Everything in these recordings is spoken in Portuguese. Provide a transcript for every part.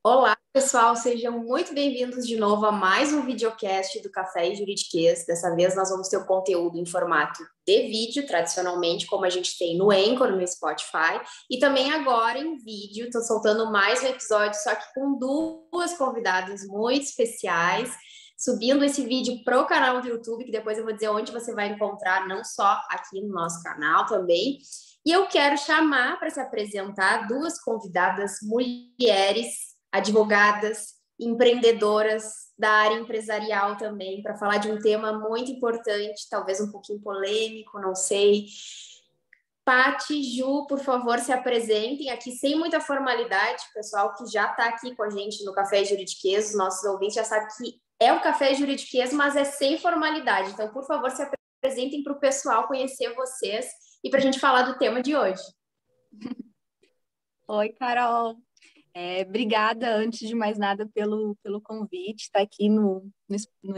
Olá, pessoal, sejam muito bem-vindos de novo a mais um videocast do Café e Juridiquês. Dessa vez nós vamos ter o conteúdo em formato de vídeo, tradicionalmente, como a gente tem no Anchor, no Spotify, e também agora em vídeo. Estou soltando mais um episódio, só que com duas convidadas muito especiais, subindo esse vídeo para o canal do YouTube, que depois eu vou dizer onde você vai encontrar, não só aqui no nosso canal também. E eu quero chamar para se apresentar duas convidadas mulheres advogadas, empreendedoras da área empresarial também, para falar de um tema muito importante, talvez um pouquinho polêmico, não sei. Paty, Ju, por favor, se apresentem aqui sem muita formalidade. O pessoal que já está aqui com a gente no Café Juridiquês, os nossos ouvintes já sabem que é o Café Juridiquês, mas é sem formalidade. Então, por favor, se apresentem para o pessoal conhecer vocês e para a gente falar do tema de hoje. Oi, Carol. Obrigada, antes de mais nada, pelo convite, estar aqui no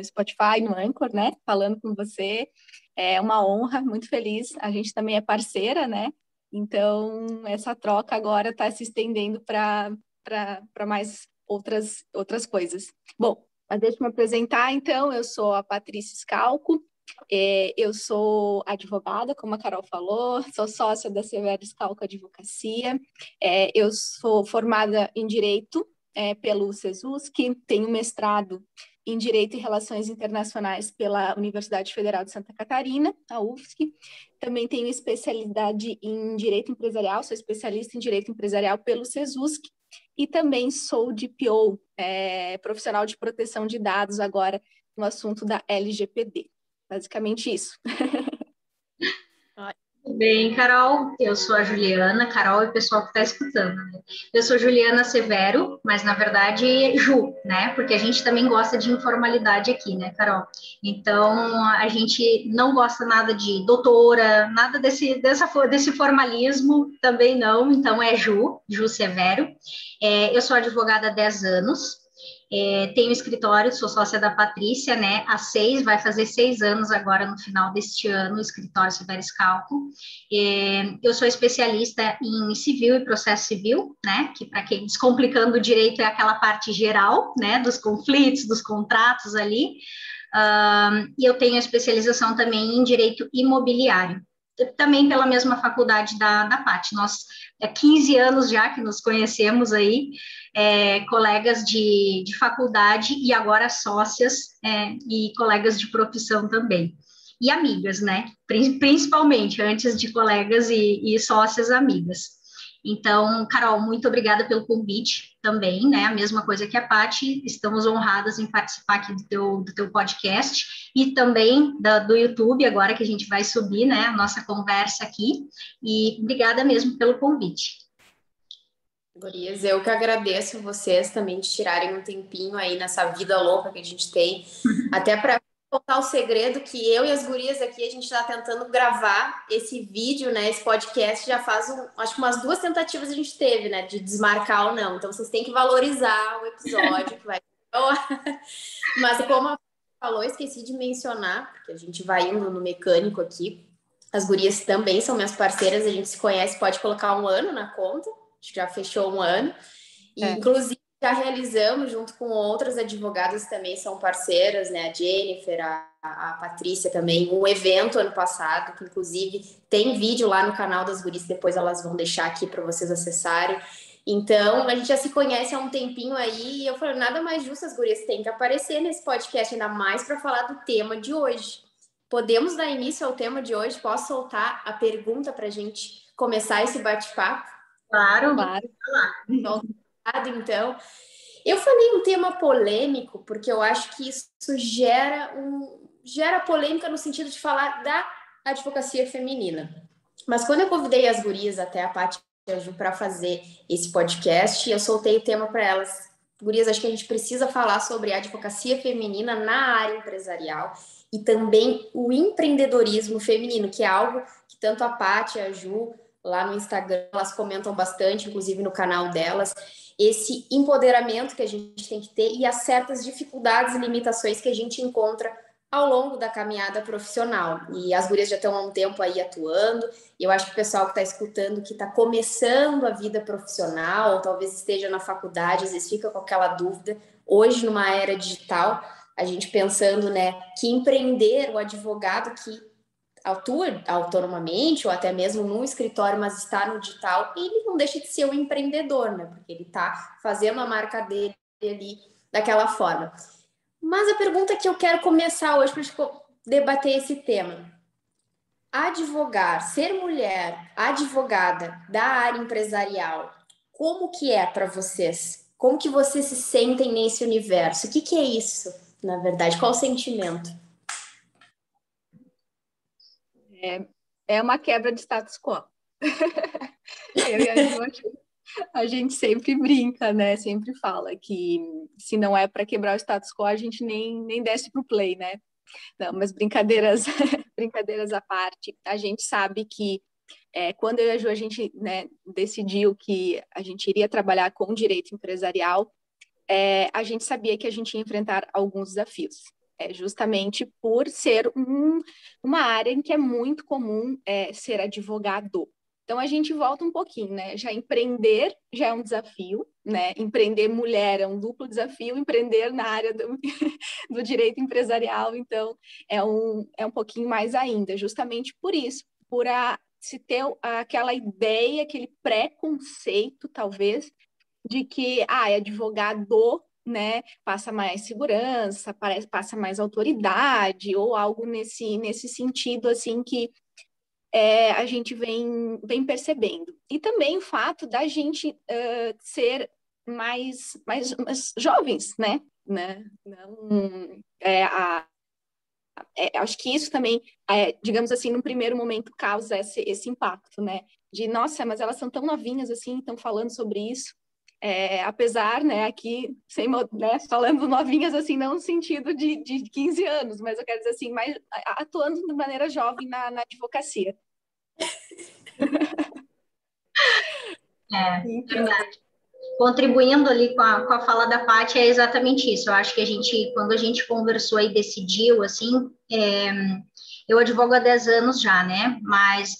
Spotify, no Anchor, né? Falando com você. É uma honra, muito feliz. A gente também é parceira, né? Então, essa troca agora está se estendendo para mais outras coisas. Bom, mas deixa eu me apresentar, então. Eu sou a Patrícia Scalco. Eu sou advogada, como a Carol falou, sou sócia da Severo Scalco Advocacia. Eu sou formada em Direito pelo SESUSC, tenho mestrado em Direito e Relações Internacionais pela Universidade Federal de Santa Catarina, a UFSC. Também tenho especialidade em Direito Empresarial, sou especialista em Direito Empresarial pelo SESUSC. E também sou DPO, profissional de proteção de dados, agora no assunto da LGPD. Basicamente isso. Tudo bem, Carol? Eu sou a Juliana, Carol e o pessoal que está escutando, né? Eu sou Juliana Severo, mas na verdade Ju, né? Porque a gente também gosta de informalidade aqui, né, Carol? Então a gente não gosta nada de doutora, nada desse formalismo, também não. Então é Ju Severo. Eu sou advogada há 10 anos. Tenho escritório, sou sócia da Patrícia, né? Vai fazer 6 anos agora no final deste ano, o escritório Severo Scalco. Eu sou especialista em civil e processo civil, né? Que para quem descomplicando o direito é aquela parte geral, né? Dos conflitos, dos contratos ali. E eu tenho especialização também em direito imobiliário. Também pela mesma faculdade da Paty. Nós, 15 anos já que nos conhecemos aí, colegas de faculdade e agora sócias e colegas de profissão também. E amigas, né? Principalmente, antes de colegas e sócias amigas. Então, Carol, muito obrigada pelo convite também, né? A mesma coisa que a Paty, estamos honradas em participar aqui do teu podcast e também do YouTube, agora que a gente vai subir, né, a nossa conversa aqui. E obrigada mesmo pelo convite. Gurias, eu que agradeço vocês também de tirarem um tempinho aí nessa vida louca que a gente tem, até para contar o segredo que eu e as gurias aqui, a gente está tentando gravar esse vídeo, né, esse podcast já faz, acho que umas 2 tentativas a gente teve, né, de desmarcar ou não, então vocês têm que valorizar o episódio que vai... Mas como a falou, esqueci de mencionar, porque a gente vai indo no mecânico aqui, as gurias também são minhas parceiras, a gente se conhece, pode colocar 1 ano na conta, acho que já fechou 1 ano, e inclusive já realizamos, junto com outras advogadas também são parceiras, né, a Jennifer, a Patrícia também, um evento ano passado, que inclusive tem vídeo lá no canal das gurias, depois elas vão deixar aqui para vocês acessarem. Então, a gente já se conhece há um tempinho aí, e eu falei, nada mais justo, as gurias têm que aparecer nesse podcast, ainda mais para falar do tema de hoje. Podemos dar início ao tema de hoje? Posso soltar a pergunta para a gente começar esse bate-papo? Claro. Então, eu falei um tema polêmico, porque eu acho que isso gera polêmica no sentido de falar da advocacia feminina. Mas quando eu convidei as gurias, até a Paty e a Ju, para fazer esse podcast, eu soltei o tema para elas. Gurias, acho que a gente precisa falar sobre a advocacia feminina na área empresarial e também o empreendedorismo feminino, que é algo que tanto a Paty e a Ju, lá no Instagram, elas comentam bastante, inclusive no canal delas, esse empoderamento que a gente tem que ter e as certas dificuldades e limitações que a gente encontra ao longo da caminhada profissional. E as gurias já estão há um tempo aí atuando, e eu acho que o pessoal que está escutando, que está começando a vida profissional, ou talvez esteja na faculdade, às vezes fica com aquela dúvida. Hoje, numa era digital, a gente pensando, né, que empreender, o advogado que atua autonomamente, ou até mesmo num escritório, mas está no digital, ele não deixa de ser um empreendedor, né, porque ele está fazendo a marca dele ali daquela forma. Mas a pergunta que eu quero começar hoje para a gente debater esse tema: advogar, ser mulher, advogada da área empresarial, como que é para vocês? Como que vocês se sentem nesse universo? O que é isso, na verdade? Qual o sentimento? É uma quebra de status quo. Eu e a Ju, a gente sempre brinca, né? Sempre fala que se não é para quebrar o status quo, a gente nem desce pro play, né? Não, mas brincadeiras, brincadeiras à parte, a gente sabe que quando eu e a Ju, a gente, né, decidiu que a gente iria trabalhar com direito empresarial, a gente sabia que a gente ia enfrentar alguns desafios. Justamente por ser uma área em que é muito comum ser advogado. Então, a gente volta um pouquinho, né? Já empreender já é um desafio, né? Empreender mulher é um duplo desafio, empreender na área do direito empresarial, então, é um pouquinho mais ainda, justamente por isso, se ter aquela ideia, aquele preconceito, talvez, de que, é advogado, né, passa mais segurança, passa mais autoridade, ou algo nesse sentido, assim, que a gente vem percebendo. E também o fato da gente ser mais jovens, né? Não, acho que isso também, digamos assim, num primeiro momento causa esse impacto, né? De, nossa, mas elas são tão novinhas assim, estão falando sobre isso. Apesar, né, aqui, né, falando novinhas assim, não no sentido de 15 anos, mas eu quero dizer assim, mais atuando de maneira jovem na advocacia. Então, contribuindo ali com a fala da Paty, é exatamente isso. Eu acho que quando a gente conversou e decidiu, assim, eu advogo há 10 anos já, né? Mas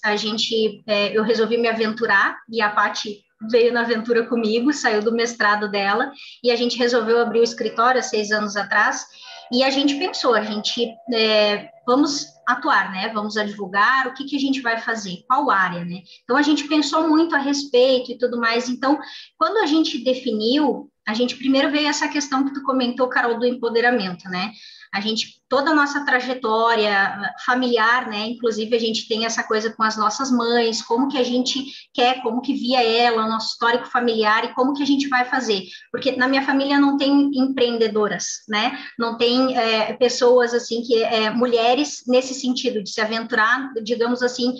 eu resolvi me aventurar e a Paty veio na aventura comigo, saiu do mestrado dela e a gente resolveu abrir o escritório há 6 anos atrás e a gente pensou, vamos atuar, né? Vamos advogar, o que a gente vai fazer? Qual área, né? Então, a gente pensou muito a respeito e tudo mais. Então, quando a gente definiu, a gente primeiro veio essa questão que tu comentou, Carol, do empoderamento, né? Toda a nossa trajetória familiar, né? Inclusive, a gente tem essa coisa com as nossas mães, como que a gente quer, como que via ela, o nosso histórico familiar e como que a gente vai fazer. Porque na minha família não tem empreendedoras, né? Não tem pessoas, assim, mulheres nesse sentido, de se aventurar, digamos assim,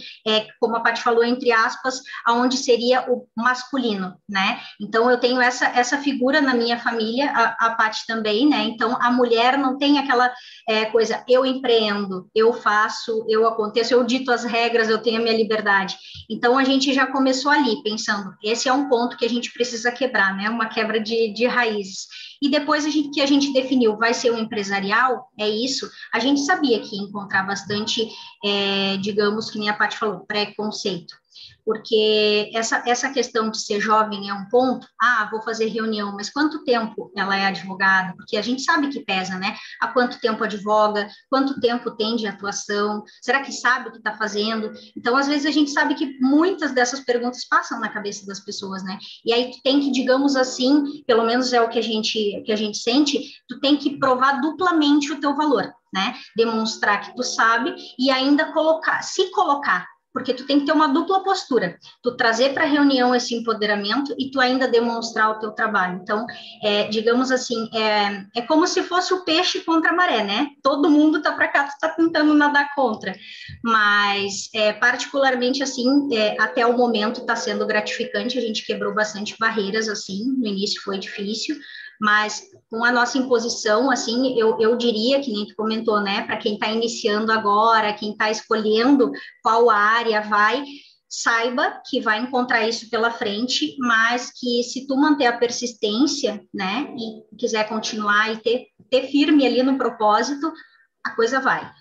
como a Paty falou, entre aspas, aonde seria o masculino, né? Então, eu tenho essa figura na minha família, a Paty também, né? Então, a mulher não tem aquela coisa, eu empreendo, eu faço, eu aconteço, eu dito as regras, eu tenho a minha liberdade. Então, a gente já começou ali, pensando, esse é um ponto que a gente precisa quebrar, né? Uma quebra de raízes. E depois que a gente definiu, vai ser um empresarial, é isso, a gente sabia que ia encontrar bastante, digamos, que nem a Paty falou, preconceito. Porque essa questão de ser jovem é um ponto, vou fazer reunião, mas quanto tempo ela é advogada? Porque a gente sabe que pesa, né? Há quanto tempo advoga, quanto tempo tem de atuação, será que sabe o que está fazendo? Então, às vezes, a gente sabe que muitas dessas perguntas passam na cabeça das pessoas, né? E aí tu tem que, digamos assim, pelo menos é o que a gente sente, tu tem que provar duplamente o teu valor, né? Demonstrar que tu sabe e ainda se colocar, porque tu tem que ter uma dupla postura, tu trazer para a reunião esse empoderamento e tu ainda demonstrar o teu trabalho. Então, digamos assim, é como se fosse o peixe contra a maré, né? Todo mundo tá para cá, tu tá tentando nadar contra, mas particularmente assim, até o momento está sendo gratificante, a gente quebrou bastante barreiras, assim, no início foi difícil, mas com a nossa imposição, assim, eu diria, que nem tu comentou, né, para quem está iniciando agora, quem está escolhendo qual área vai, saiba que vai encontrar isso pela frente, mas que se tu manter a persistência, né, e quiser continuar e ter firme ali no propósito, a coisa vai.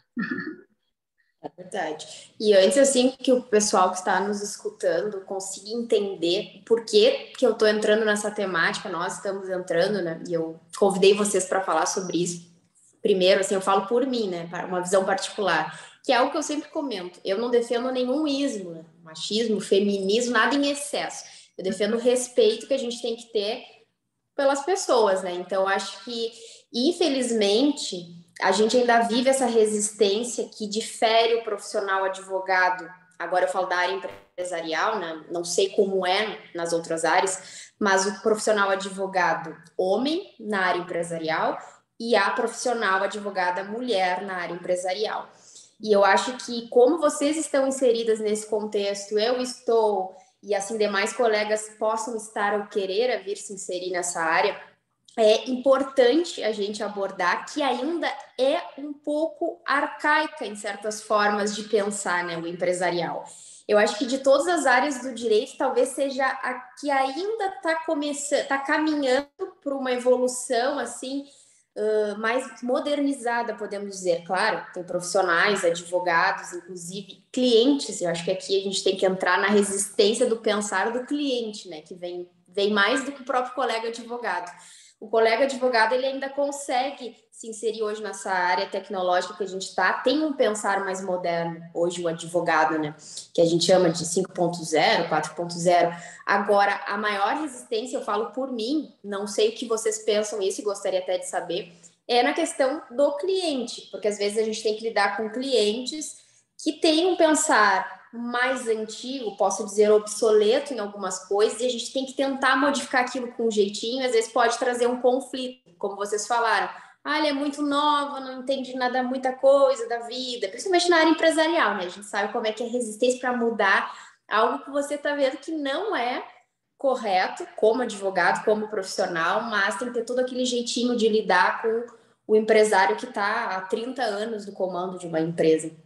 É verdade. E antes, assim, que o pessoal que está nos escutando consiga entender por que eu estou entrando nessa temática, nós estamos entrando, né? E eu convidei vocês para falar sobre isso. Primeiro, assim, eu falo por mim, né? Para uma visão particular, que é algo que eu sempre comento. Eu não defendo nenhum ismo, né? Machismo, feminismo, nada em excesso. Eu defendo o respeito que a gente tem que ter pelas pessoas, né? Então, acho que, infelizmente, a gente ainda vive essa resistência que difere o profissional advogado. Agora eu falo da área empresarial, né? Não sei como é nas outras áreas, mas o profissional advogado homem na área empresarial e a profissional advogada mulher na área empresarial. E eu acho que, como vocês estão inseridas nesse contexto, eu estou, e assim demais colegas possam estar ou querer a vir se inserir nessa área, é importante a gente abordar que ainda é um pouco arcaica em certas formas de pensar, né, o empresarial. Eu acho que de todas as áreas do direito, talvez seja a que ainda está começando, está caminhando para uma evolução assim mais modernizada, podemos dizer. Claro, tem profissionais, advogados, inclusive clientes. Eu acho que aqui a gente tem que entrar na resistência do pensar do cliente, né, que vem mais do que o próprio colega advogado. O colega advogado ele ainda consegue se inserir hoje nessa área tecnológica que a gente está, tem um pensar mais moderno hoje o advogado, né, que a gente chama de 5.0, 4.0. Agora, a maior resistência, eu falo por mim, não sei o que vocês pensam isso e gostaria até de saber, é na questão do cliente, porque às vezes a gente tem que lidar com clientes que têm um pensar mais antigo, posso dizer obsoleto em algumas coisas, e a gente tem que tentar modificar aquilo com um jeitinho, às vezes pode trazer um conflito, como vocês falaram. Ah, ela é muito nova, não entende nada, muita coisa da vida, principalmente na área empresarial, né? A gente sabe como é que é resistência para mudar algo que você está vendo que não é correto como advogado, como profissional, mas tem que ter todo aquele jeitinho de lidar com o empresário que está há 30 anos no comando de uma empresa.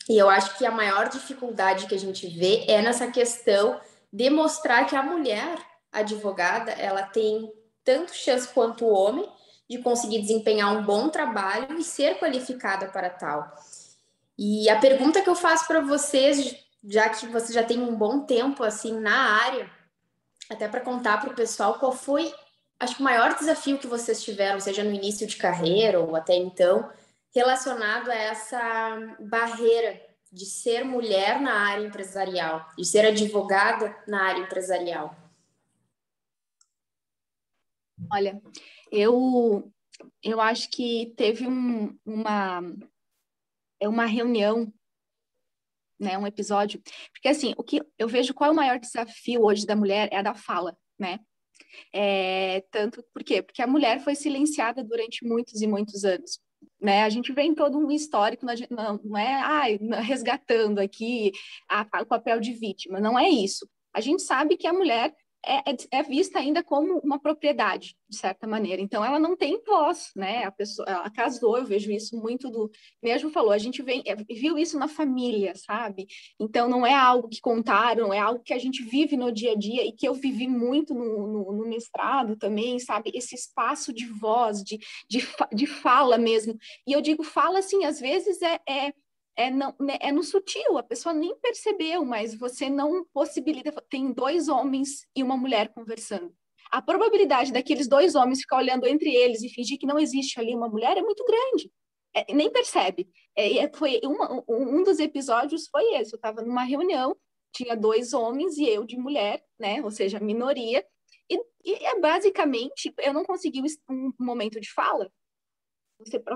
E eu acho que a maior dificuldade que a gente vê é nessa questão de mostrar que a mulher advogada, ela tem tanto chance quanto o homem de conseguir desempenhar um bom trabalho e ser qualificada para tal. E a pergunta que eu faço para vocês, já que você já tem um bom tempo assim na área, até para contar para o pessoal qual foi, acho que o maior desafio que vocês tiveram, seja no início de carreira ou até então, relacionado a essa barreira de ser mulher na área empresarial, de ser advogada na área empresarial. Olha, eu acho que teve uma reunião, né, um episódio, porque assim, o que eu vejo qual é o maior desafio hoje da mulher é a da fala, né? Tanto por quê? Porque a mulher foi silenciada durante muitos e muitos anos. Né? A gente vem todo um histórico, não é resgatando aqui o papel de vítima, não é isso. A gente sabe que a mulher é vista ainda como uma propriedade, de certa maneira. Então, ela não tem voz, né? A pessoa, ela casou, eu vejo isso muito mesmo falou, a gente viu isso na família, sabe? Então, não é algo que contaram, é algo que a gente vive no dia a dia e que eu vivi muito no mestrado também, sabe? Esse espaço de voz, de fala mesmo. E eu digo fala, assim, às vezes não, é no sutil, a pessoa nem percebeu, mas você não possibilita. Tem dois homens e uma mulher conversando. A probabilidade daqueles dois homens ficar olhando entre eles e fingir que não existe ali uma mulher é muito grande. Nem percebe. Foi um dos episódios foi esse. Eu estava numa reunião, tinha dois homens e eu de mulher, né? Ou seja, minoria. E basicamente eu não consegui um momento de fala.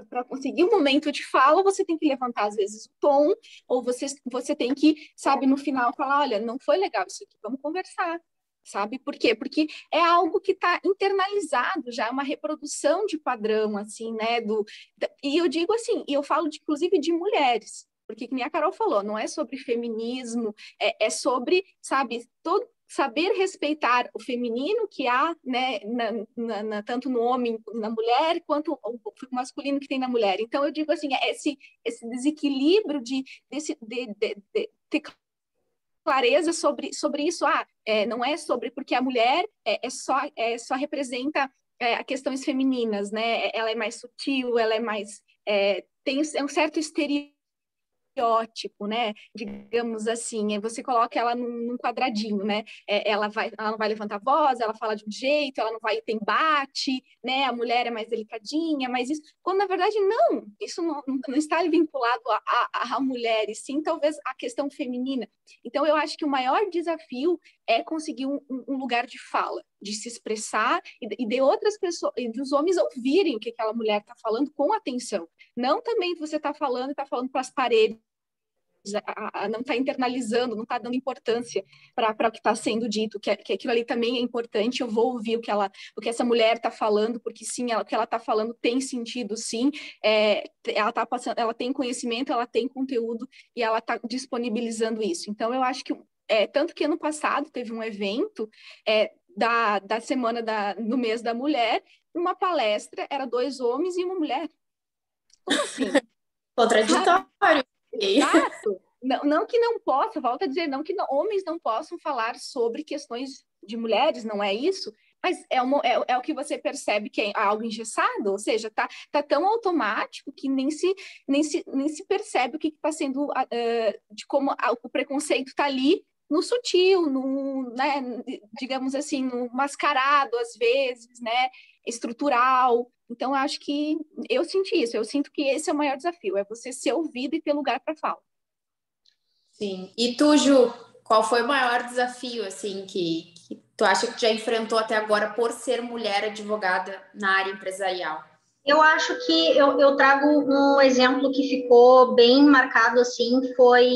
Para conseguir um momento de fala, você tem que levantar, às vezes, o tom, ou você tem que, sabe, no final, falar, olha, não foi legal isso aqui, vamos conversar, sabe? Por quê? Porque é algo que está internalizado, já é uma reprodução de padrão, assim, né? E eu digo assim, e eu falo, inclusive, de mulheres, porque, que nem a Carol falou, não é sobre feminismo, é sobre, sabe, saber respeitar o feminino que há, né, tanto no homem, na mulher, quanto o masculino que tem na mulher. Então, eu digo assim, esse desequilíbrio de ter clareza sobre isso. Não é sobre porque a mulher só representa questões femininas, né? Ela é mais sutil, ela é mais tem um certo estereótipo, né? Digamos assim, você coloca ela num quadradinho, né? Ela não vai levantar a voz, ela fala de um jeito, ela não vai ter embate, né? A mulher é mais delicadinha, mas isso, quando na verdade não, isso não está vinculado à mulher, e sim talvez à questão feminina. Então eu acho que o maior desafio é conseguir um lugar de fala, de se expressar e de outras pessoas, e dos homens ouvirem o que aquela mulher está falando com atenção. Não também você está falando e está falando para as paredes, não está internalizando, não está dando importância para o que está sendo dito, que aquilo ali também é importante, eu vou ouvir o que essa mulher está falando, porque sim, o que ela está falando tem sentido, sim, ela tem conhecimento, ela tem conteúdo e ela está disponibilizando isso. Então, eu acho que, tanto que ano passado teve um evento da semana no mês da mulher, uma palestra, era 2 homens e uma mulher. Como assim? Contraditório. Exato. Não que não possa, volto a dizer, não que homens não possam falar sobre questões de mulheres, não é isso, mas é o que você percebe que é algo engessado, ou seja, tá tão automático que nem se percebe o que está sendo, de como o preconceito está ali no sutil, né, digamos assim, no mascarado às vezes, né, estrutural. Então, acho que eu senti isso, eu sinto que esse é o maior desafio, é você ser ouvido e ter lugar para fala. Sim. E tu, Ju, qual foi o maior desafio, assim, que tu acha que já enfrentou até agora por ser mulher advogada na área empresarial? Eu acho que eu trago um exemplo que ficou bem marcado, assim, foi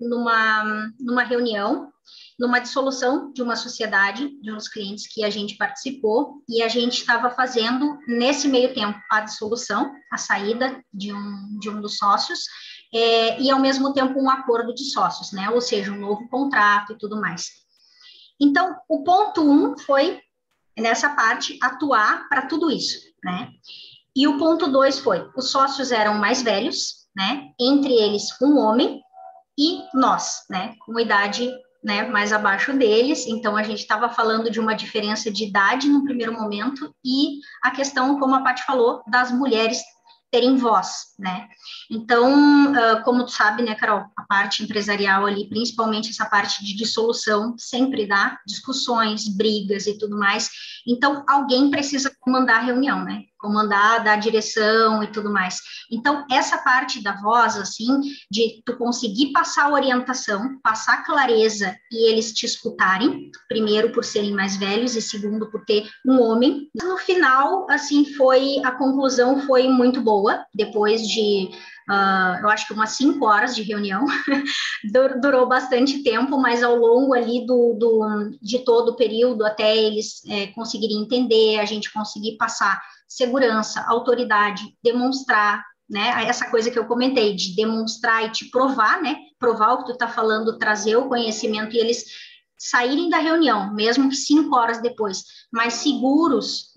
numa reunião, numa dissolução de uma sociedade, de uns clientes que a gente participou, e a gente estava fazendo, nesse meio tempo, a dissolução, a saída de um dos sócios, e ao mesmo tempo um acordo de sócios, né? Ou seja, um novo contrato e tudo mais. Então, o ponto 1 foi, nessa parte, atuar para tudo isso, né? E o ponto 2 foi, os sócios eram mais velhos, né? Entre eles, um homem e nós, né? Com idade, né, mais abaixo deles. Então, a gente estava falando de uma diferença de idade no primeiro momento e a questão, como a Paty falou, das mulheres terem voz, né? Então, como tu sabe, né, Carol, a parte empresarial ali, principalmente essa parte de dissolução, sempre dá discussões, brigas e tudo mais. Então, alguém precisa comandar a reunião, né? Comandar, dar direção e tudo mais. Então, essa parte da voz, assim, de tu conseguir passar orientação, passar clareza e eles te escutarem, primeiro por serem mais velhos e segundo por ter um homem. No final, assim, a conclusão foi muito boa, depois de eu acho que umas 5 horas de reunião, durou bastante tempo, mas ao longo ali de todo o período, até eles conseguirem entender, a gente conseguir passar segurança, autoridade, demonstrar, né, essa coisa que eu comentei, de demonstrar e te provar, né, provar o que tu tá falando, trazer o conhecimento e eles saírem da reunião, mesmo que 5 horas depois, mas seguros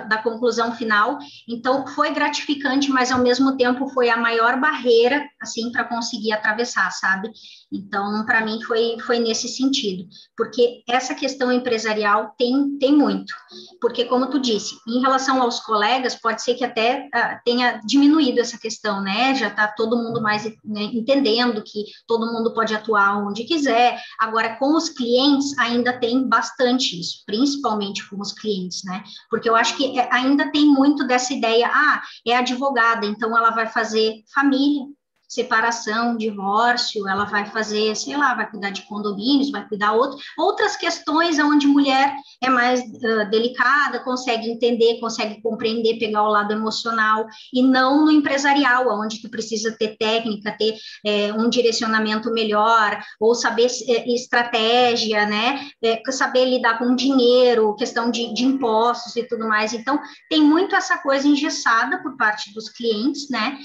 da conclusão final. Então, foi gratificante, mas ao mesmo tempo foi a maior barreira, assim, para conseguir atravessar, sabe? Então, para mim, foi nesse sentido, porque essa questão empresarial tem muito, porque, como tu disse, em relação aos colegas, pode ser que até tenha diminuído essa questão, né? Já está todo mundo mais, né, entendendo que todo mundo pode atuar onde quiser. Agora, com os clientes, ainda tem bastante isso, principalmente com os clientes, né? Porque eu acho que ainda tem muito dessa ideia, é advogada, então ela vai fazer família, separação, divórcio, ela vai fazer, sei lá, vai cuidar de condomínios, vai cuidar outras questões onde mulher é mais delicada, consegue entender, consegue compreender, pegar o lado emocional, e não no empresarial, onde tu precisa ter técnica, ter um direcionamento melhor, ou saber estratégia, né, saber lidar com dinheiro, questão de impostos e tudo mais. Então, tem muito essa coisa engessada por parte dos clientes, né,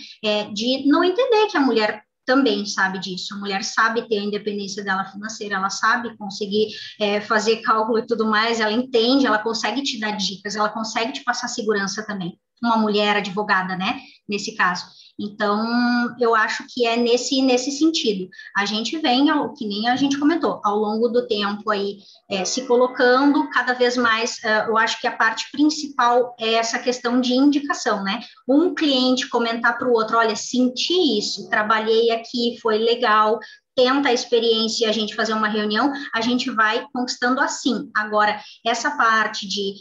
de não entender que a mulher também sabe disso, a mulher sabe ter a independência dela financeira, ela sabe conseguir fazer cálculo e tudo mais, ela entende, ela consegue te dar dicas, ela consegue te passar segurança também. uma mulher advogada, né, nesse caso. Então, eu acho que é nesse sentido. A gente vem, que nem a gente comentou, ao longo do tempo aí, se colocando cada vez mais, eu acho que a parte principal é essa questão de indicação, né? Um cliente comentar para o outro, olha, senti isso, trabalhei aqui, foi legal, tenta a experiência e a gente fazer uma reunião, a gente vai conquistando assim. Agora, essa parte de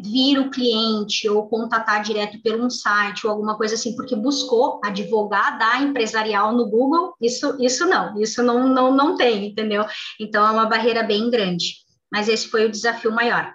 vir o cliente ou contatar direto pelo um site ou alguma coisa assim, porque buscou advogada empresarial no Google, isso não tem, entendeu? Então, é uma barreira bem grande. Mas esse foi o desafio maior.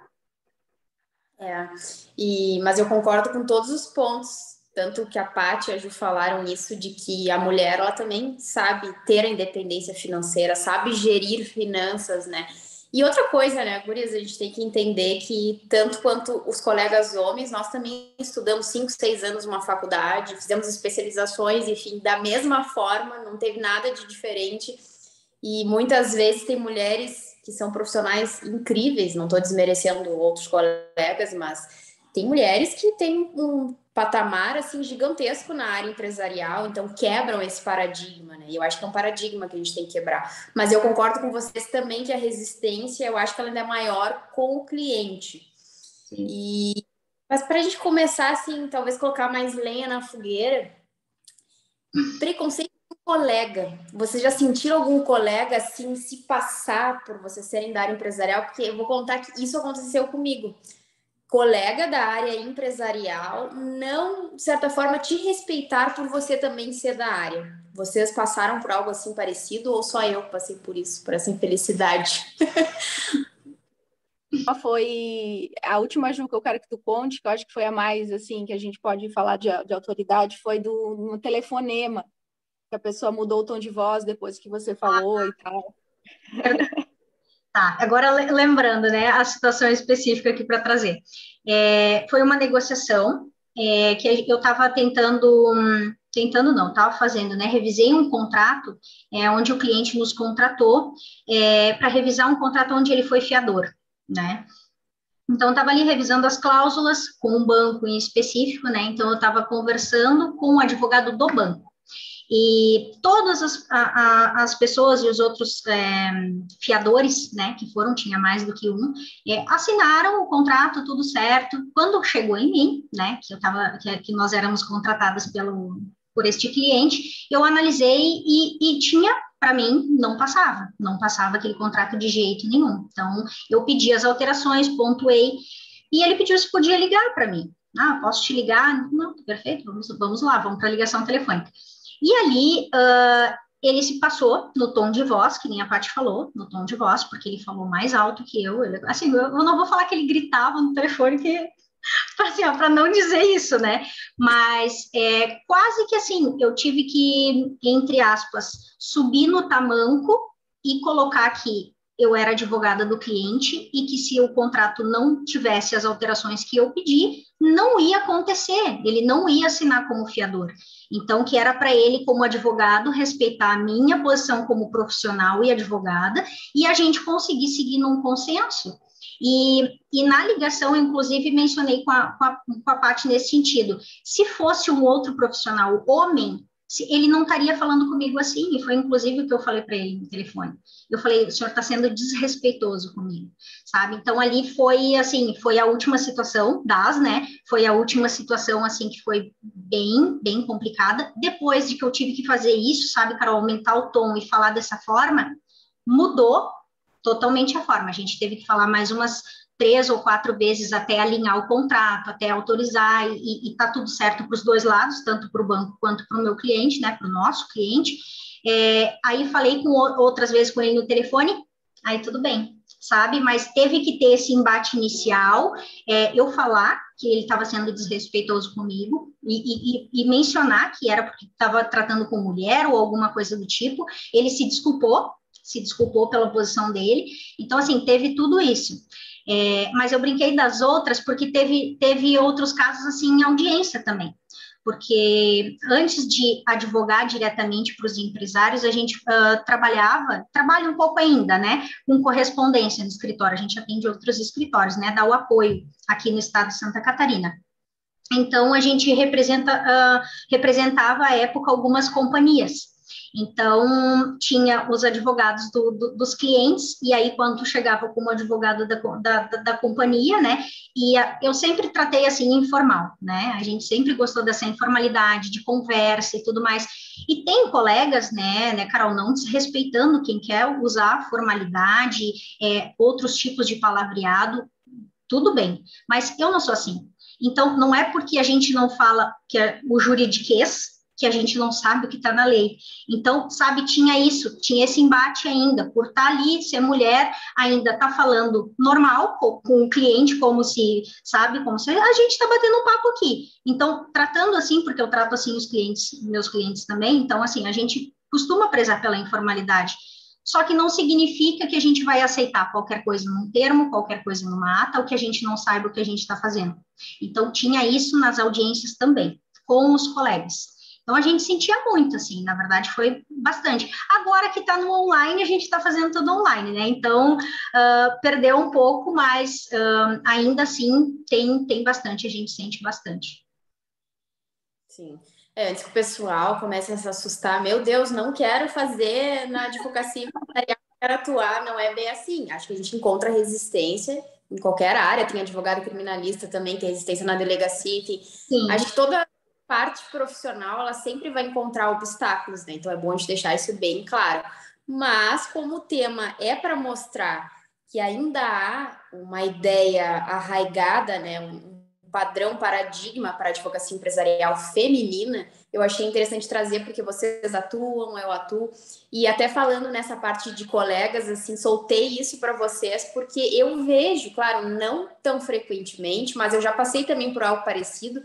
Mas eu concordo com todos os pontos, tanto que a Paty e a Ju falaram isso, de que a mulher, ela também sabe ter a independência financeira, sabe gerir finanças, né? E outra coisa, né, gurias, a gente tem que entender que tanto quanto os colegas homens, nós também estudamos 5, 6 anos numa faculdade, fizemos especializações, enfim, da mesma forma, não teve nada de diferente. E muitas vezes tem mulheres que são profissionais incríveis, não estou desmerecendo outros colegas, mas tem mulheres que têm um patamar assim gigantesco na área empresarial, então quebram esse paradigma, né? E eu acho que é um paradigma que a gente tem que quebrar. Mas eu concordo com vocês também que a resistência, eu acho que ela ainda é maior com o cliente. Mas para a gente começar assim, talvez colocar mais lenha na fogueira, preconceito com colega. Você já sentiu algum colega assim se passar por você serem da área empresarial? Porque eu vou contar que isso aconteceu comigo. Colega da área empresarial não, de certa forma, te respeitar por você também ser da área. Vocês passaram por algo assim parecido ou só eu passei por isso, por essa infelicidade? Foi a última, Ju, que eu quero que tu conte, que eu acho que foi a mais, assim, que a gente pode falar de autoridade, foi no telefonema, que a pessoa mudou o tom de voz depois que você falou e tal. Tá, agora lembrando, né, a situação específica aqui para trazer. Foi uma negociação que eu estava tentando não, estava fazendo, né, revisei um contrato onde o cliente nos contratou para revisar um contrato onde ele foi fiador, né? Então, eu estava ali revisando as cláusulas com um banco em específico, né? Então, eu estava conversando com o advogado do banco. E todas as pessoas e os outros fiadores, né, que foram, tinha mais do que um, assinaram o contrato, tudo certo. Quando chegou em mim, né, que nós éramos contratadas por este cliente, eu analisei e tinha, para mim, não passava aquele contrato de jeito nenhum. Então, eu pedi as alterações, pontuei, e ele pediu se podia ligar para mim. Ah, posso te ligar? Não, perfeito, vamos lá, vamos para a ligação telefônica. E ali, ele se passou no tom de voz, que nem a Paty falou, no tom de voz, porque ele falou mais alto que eu. Assim, eu não vou falar que ele gritava no telefone, assim, para não dizer isso, né? Mas quase que assim, eu tive que, entre aspas, subir no tamanco e colocar que eu era advogada do cliente e que se o contrato não tivesse as alterações que eu pedi, não ia acontecer, ele não ia assinar como fiador. Então, que era para ele, como advogado, respeitar a minha posição como profissional e advogada e a gente conseguir seguir num consenso. E na ligação, inclusive, mencionei com a Paty nesse sentido. Se fosse um outro profissional homem, ele não estaria falando comigo assim, e foi inclusive o que eu falei para ele no telefone. Eu falei, o senhor está sendo desrespeitoso comigo, sabe? Então, ali foi, assim, foi a última situação né? Foi a última situação, assim, que foi bem, bem complicada. Depois de que eu tive que fazer isso, sabe, Carol, aumentar o tom e falar dessa forma, mudou totalmente a forma. A gente teve que falar mais umas 3 ou 4 vezes até alinhar o contrato, até autorizar, e tá tudo certo para os dois lados, tanto para o banco quanto para o meu cliente, né, para o nosso cliente. Aí falei outras vezes com ele no telefone, aí tudo bem, sabe? Mas teve que ter esse embate inicial, eu falar que ele estava sendo desrespeitoso comigo e mencionar que era porque estava tratando com mulher ou alguma coisa do tipo. Ele se desculpou pela posição dele. Então, assim, teve tudo isso. Mas eu brinquei das outras porque teve outros casos, assim, em audiência também. Porque antes de advogar diretamente para os empresários, a gente trabalha um pouco ainda, né, com correspondência no escritório. A gente atende outros escritórios, né, dá o apoio aqui no estado de Santa Catarina. Então, a gente representava à época algumas companhias. Então, tinha os advogados dos clientes, e aí, quando tu chegava como advogado da companhia, né, eu sempre tratei assim, informal, né, a gente sempre gostou dessa informalidade, de conversa e tudo mais, e tem colegas, né, Carol, não desrespeitando quem quer usar formalidade, outros tipos de palavreado, tudo bem, mas eu não sou assim. Então, não é porque a gente não fala que é o juridiquês que a gente não sabe o que está na lei. Então, sabe, tinha isso, tinha esse embate ainda, por estar ali, ser mulher, ainda está falando normal com o cliente, como se, sabe, como se a gente está batendo um papo aqui. Então, tratando assim, porque eu trato assim os clientes, meus clientes também, então, assim, a gente costuma prezar pela informalidade. Só que não significa que a gente vai aceitar qualquer coisa num termo, qualquer coisa numa ata, ou que a gente não saiba o que a gente está fazendo. Então, tinha isso nas audiências também, com os colegas. Então, a gente sentia muito, assim, na verdade, foi bastante. Agora que está no online, a gente está fazendo tudo online, né? Então, perdeu um pouco, mas ainda assim tem bastante, a gente sente bastante. Sim. Antes que o pessoal comece a se assustar, meu Deus, não quero fazer na advocacia empresarial, quero atuar, não é bem assim. Acho que a gente encontra resistência em qualquer área, tem advogado criminalista também, tem resistência na delegacia, enfim. Sim. Acho que toda parte profissional, ela sempre vai encontrar obstáculos, né? Então é bom a gente deixar isso bem claro. Mas como o tema é para mostrar que ainda há uma ideia arraigada, né, padrão, paradigma para a advocacia empresarial feminina, eu achei interessante trazer porque vocês atuam, eu atuo, e até falando nessa parte de colegas, assim, soltei isso para vocês porque eu vejo, claro, não tão frequentemente, mas eu já passei também por algo parecido,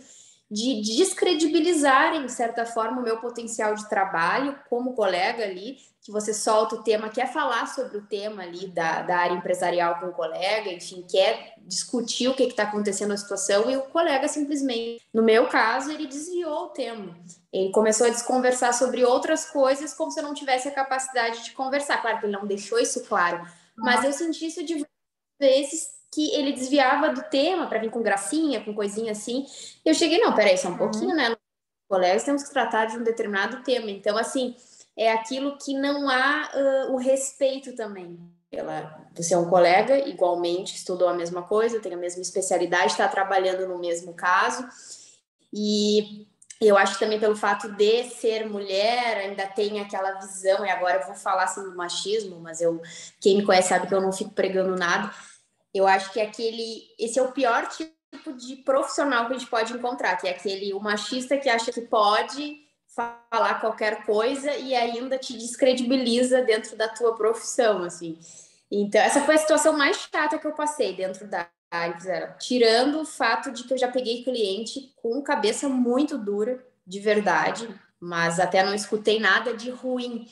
de descredibilizarem, de certa forma, o meu potencial de trabalho como colega ali, que você solta o tema, quer falar sobre o tema ali da área empresarial com o colega, enfim, quer discutir o que está acontecendo na situação, e o colega simplesmente, no meu caso, ele desviou o tema. Ele começou a desconversar sobre outras coisas como se eu não tivesse a capacidade de conversar. Claro que ele não deixou isso claro, mas eu senti isso de vezes que ele desviava do tema para vir com gracinha, com coisinha assim. Eu cheguei, não, peraí, só um pouquinho, né? Colegas temos que tratar de um determinado tema. Então, assim, é aquilo que não há o respeito também. Você é um colega, igualmente, estudou a mesma coisa, tem a mesma especialidade, está trabalhando no mesmo caso. E eu acho que também pelo fato de ser mulher, ainda tem aquela visão, e agora eu vou falar assim do machismo, mas quem me conhece sabe que eu não fico pregando nada. Eu acho que esse é o pior tipo de profissional que a gente pode encontrar, que é o machista que acha que pode falar qualquer coisa e ainda te descredibiliza dentro da tua profissão, assim. Então, essa foi a situação mais chata que eu passei dentro da área, tirando o fato de que eu já peguei cliente com cabeça muito dura, de verdade, mas até não escutei nada de ruim.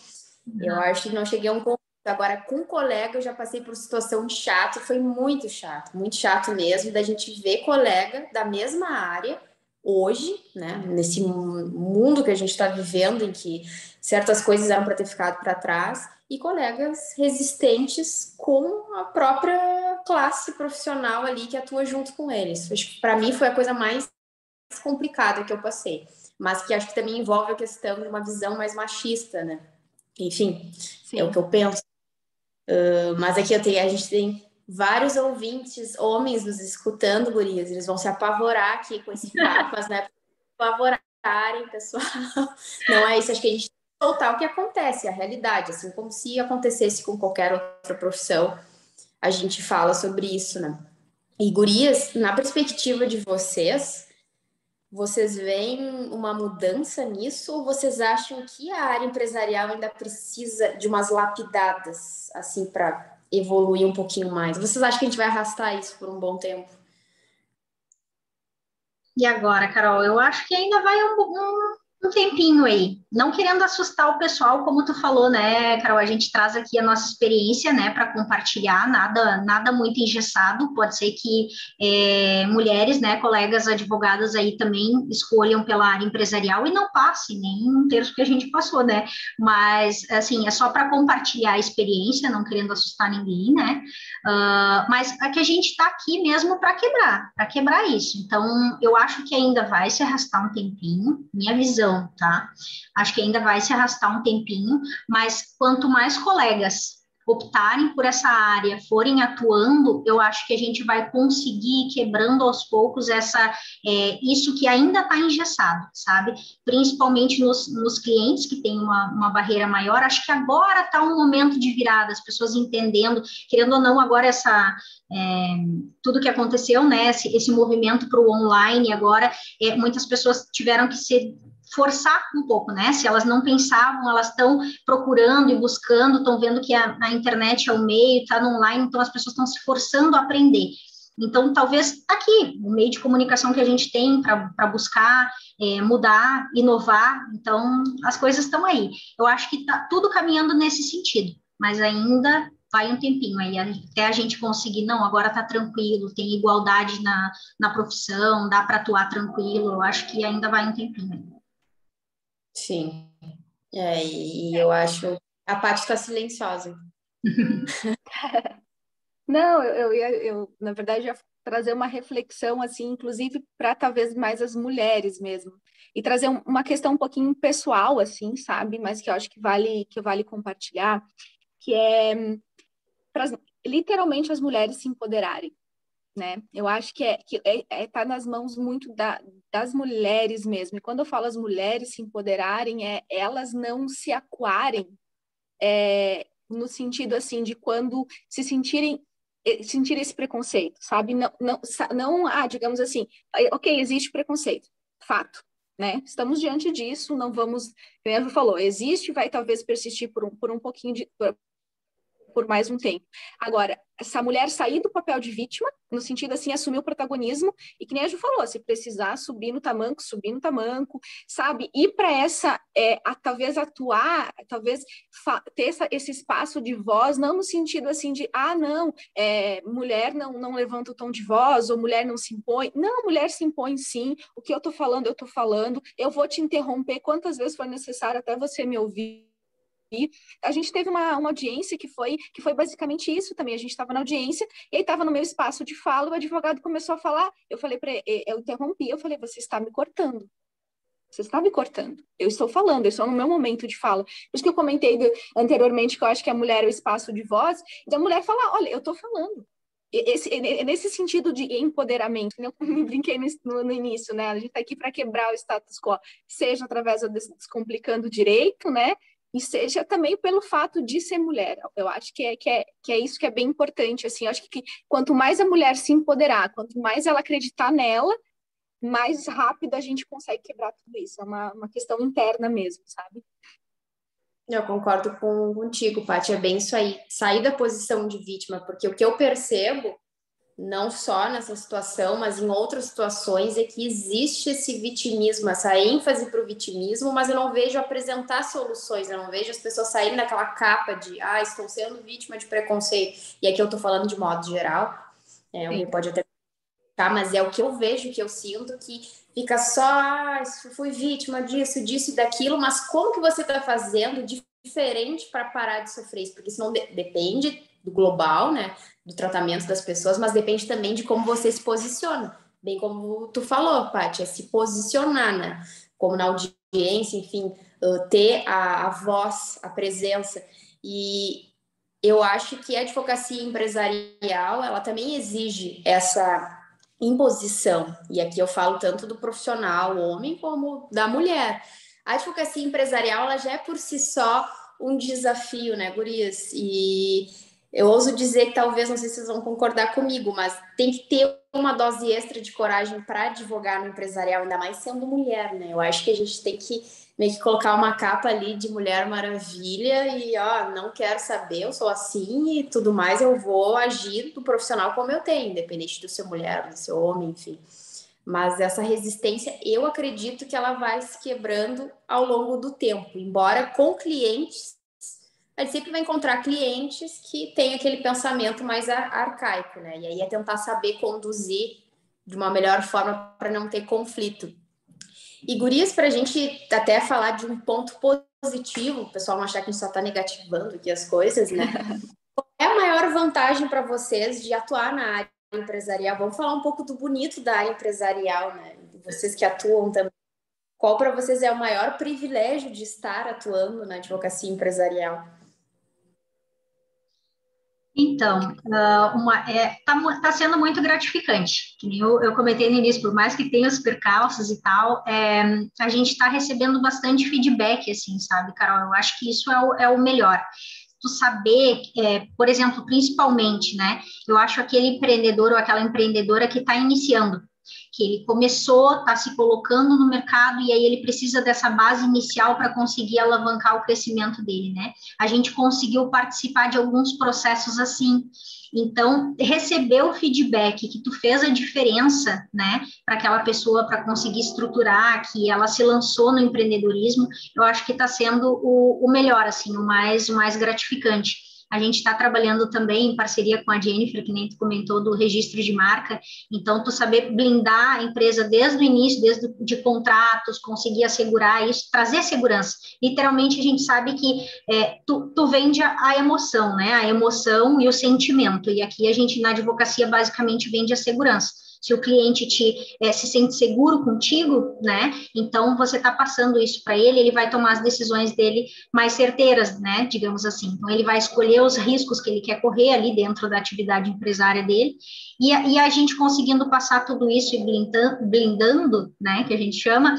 Eu acho que não cheguei a um ponto. Agora, com colega, eu já passei por situação chata, foi muito chato mesmo, da gente ver colega da mesma área hoje, né, nesse mundo que a gente está vivendo, em que certas coisas eram para ter ficado para trás, e colegas resistentes com a própria classe profissional ali que atua junto com eles. Acho que para mim foi a coisa mais complicada que eu passei, mas que acho que também envolve a questão de uma visão mais machista, né? Enfim, Sim. é o que eu penso. Mas aqui a gente tem vários ouvintes, homens nos escutando, gurias. Eles vão se apavorar aqui com esse papo, mas não é para apavorarem, pessoal. Não é isso. Acho que a gente tem que soltar o que acontece, a realidade. Assim como se acontecesse com qualquer outra profissão, a gente fala sobre isso, né? E, gurias, na perspectiva de vocês veem uma mudança nisso ou vocês acham que a área empresarial ainda precisa de umas lapidadas, assim, para evoluir um pouquinho mais? Vocês acham que a gente vai arrastar isso por um bom tempo? E agora, Carol, eu acho que ainda vai Um tempinho aí, não querendo assustar o pessoal, como tu falou, né, Carol? A gente traz aqui a nossa experiência, né, para compartilhar, nada muito engessado. Pode ser que mulheres, né, colegas advogadas aí também escolham pela área empresarial e não passem nem um terço que a gente passou, né? Mas, assim, é só para compartilhar a experiência, não querendo assustar ninguém, né? Mas é que a gente está aqui mesmo para quebrar isso. Então, eu acho que ainda vai se arrastar um tempinho, minha visão, tá? Acho que ainda vai se arrastar um tempinho, mas quanto mais colegas optarem por essa área, forem atuando, eu acho que a gente vai conseguir ir quebrando aos poucos isso que ainda está engessado, sabe? Principalmente nos clientes que têm uma barreira maior. Acho que agora está um momento de virada, as pessoas entendendo, querendo ou não, agora tudo que aconteceu, né? Esse movimento para o online agora, muitas pessoas tiveram que ser forçar um pouco, né? Se elas não pensavam, elas estão procurando e buscando, estão vendo que a internet é o meio, está no online, então as pessoas estão se forçando a aprender. Então, talvez aqui, o meio de comunicação que a gente tem para buscar mudar, inovar, então as coisas estão aí. Eu acho que está tudo caminhando nesse sentido, mas ainda vai um tempinho aí, até a gente conseguir, não, agora está tranquilo, tem igualdade na profissão, dá para atuar tranquilo, eu acho que ainda vai um tempinho. Sim. E eu acho... A Paty está silenciosa. Não, eu na verdade ia trazer uma reflexão assim, inclusive para talvez mais as mulheres mesmo, e trazer uma questão um pouquinho pessoal assim, sabe? Mas que eu acho que vale compartilhar, que é para literalmente as mulheres se empoderarem, né? Eu acho que tá nas mãos muito das mulheres mesmo. E quando eu falo as mulheres se empoderarem, elas não se acuarem no sentido assim de quando se sentir esse preconceito, sabe? Não, digamos assim, ok, existe preconceito, fato, né? Estamos diante disso, não vamos, como a Ju falou, existe, vai talvez persistir por um pouquinho por mais um tempo. Agora, essa mulher sair do papel de vítima, no sentido assim, assumir o protagonismo, e que nem a Ju falou, se precisar subir no tamanco, sabe? Ir para talvez atuar, talvez ter esse espaço de voz, não no sentido assim de, não, mulher não levanta o tom de voz, ou mulher não se impõe. Não, mulher se impõe sim, o que eu tô falando, eu vou te interromper quantas vezes for necessário até você me ouvir. A gente teve uma audiência que foi basicamente isso também. A gente estava na audiência e aí estava no meu espaço de fala, o advogado começou a falar, eu falei para ele, eu interrompi, eu falei, você está me cortando. Você está me cortando. Eu estou falando, eu estou no meu momento de fala. Por isso que eu comentei anteriormente que eu acho que a mulher é o espaço de voz, e a mulher fala, olha, eu estou falando. Nesse sentido de empoderamento, eu me brinquei no início, né? A gente está aqui para quebrar o status quo, seja através do Descomplicando o Direito, né? E seja também pelo fato de ser mulher. Eu acho que é isso que é bem importante. Assim, eu acho que quanto mais a mulher se empoderar, quanto mais ela acreditar nela, mais rápido a gente consegue quebrar tudo isso. É uma questão interna mesmo, sabe? Eu concordo contigo, Paty. É bem isso aí. Sair da posição de vítima, porque o que eu percebo, não só nessa situação, mas em outras situações, é que existe esse vitimismo, essa ênfase para o vitimismo, mas eu não vejo apresentar soluções, eu não vejo as pessoas saírem daquela capa de estou sendo vítima de preconceito. E aqui eu estou falando de modo geral, alguém pode até mas é o que eu vejo, que eu sinto, que fica só, fui vítima disso e daquilo, mas como que você está fazendo diferente para parar de sofrer isso? Porque isso não depende do global, né, do tratamento das pessoas, mas depende também de como você se posiciona. Bem como tu falou, Paty, é se posicionar, né, como na audiência, enfim, ter a voz, a presença. E eu acho que a advocacia empresarial, ela também exige essa imposição, e aqui eu falo tanto do profissional homem como da mulher. A advocacia empresarial, ela já é por si só um desafio, né, gurias? E eu ouso dizer que talvez, não sei se vocês vão concordar comigo, mas tem que ter uma dose extra de coragem para advogar no empresarial, ainda mais sendo mulher, né? Eu acho que a gente tem que meio que colocar uma capa ali de Mulher Maravilha e, não quero saber, eu sou assim e tudo mais, eu vou agir do profissional como eu tenho, independente do ser mulher, do ser homem, enfim. Mas essa resistência, eu acredito que ela vai se quebrando ao longo do tempo. Embora com clientes, a gente sempre vai encontrar clientes que têm aquele pensamento mais arcaico, né? E aí é tentar saber conduzir de uma melhor forma para não ter conflito. E, gurias, para a gente até falar de um ponto positivo, o pessoal não achar que a gente só está negativando aqui as coisas, né? Qual é a maior vantagem para vocês de atuar na área empresarial? Vamos falar um pouco do bonito da área empresarial, né? Vocês que atuam também. Qual para vocês é o maior privilégio de estar atuando na advocacia empresarial? Então, tá sendo muito gratificante. Que nem eu comentei no início, por mais que tenha os percalços e tal, a gente está recebendo bastante feedback, assim, sabe, Carol? Eu acho que isso é o melhor. Tu saber, por exemplo, principalmente, né? Eu acho aquele empreendedor ou aquela empreendedora que está iniciando, que ele começou, está se colocando no mercado e aí ele precisa dessa base inicial para conseguir alavancar o crescimento dele, né? A gente conseguiu participar de alguns processos assim. Então, receber o feedback que tu fez a diferença, né, para aquela pessoa para conseguir estruturar, que ela se lançou no empreendedorismo, eu acho que está sendo o melhor, assim, o mais gratificante. A gente está trabalhando também em parceria com a Jennifer, que nem tu comentou, do registro de marca. Então, tu saber blindar a empresa desde o início, desde de contratos, conseguir assegurar isso, trazer segurança. Literalmente, a gente sabe que tu vende a emoção, né? A emoção e o sentimento. E aqui a gente, na advocacia, basicamente vende a segurança. Se o cliente se sente seguro contigo, né? Então você está passando isso para ele, ele vai tomar as decisões dele mais certeiras, né? Digamos assim. Então ele vai escolher os riscos que ele quer correr ali dentro da atividade empresária dele, e a gente conseguindo passar tudo isso e blindando, né? Que a gente chama,